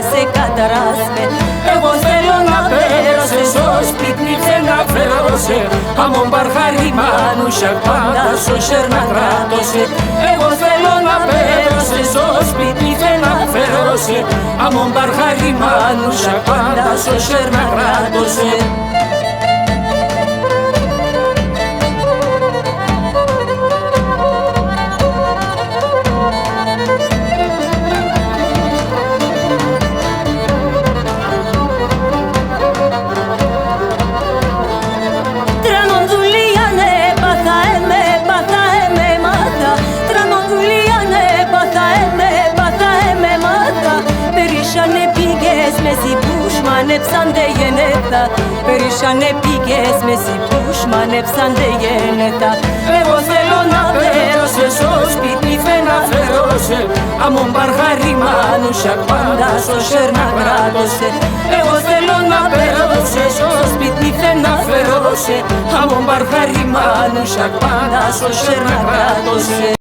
σε καταράσμε. Εγώ θέλω να φέρω σε στο σπίτι να φέρω σε αμον παρχαριμάνουσια πάντα στο σέρνα κράτωσε. Εγώ θέλω να φέρω σε στο σπίτι να φέρω σε αμον παρχαριμάνουσια πάντα στο σέρνα κράτωσε. Μανέψαντε γενέτα, περίσσανε πήγες με σιπούς, μανέψαντε γενέτα. Εγώ θέλω να φέρω σε στο σπίτι να φέρω σε αμον παρχαριμάνουσια πάντα στο σέρνα κράτωσε. Εγώ θέλω να φέρω σε στο σπίτι να φέρω σε αμον παρχαριμάνουσια πάντα στο σέρνα κράτωσε.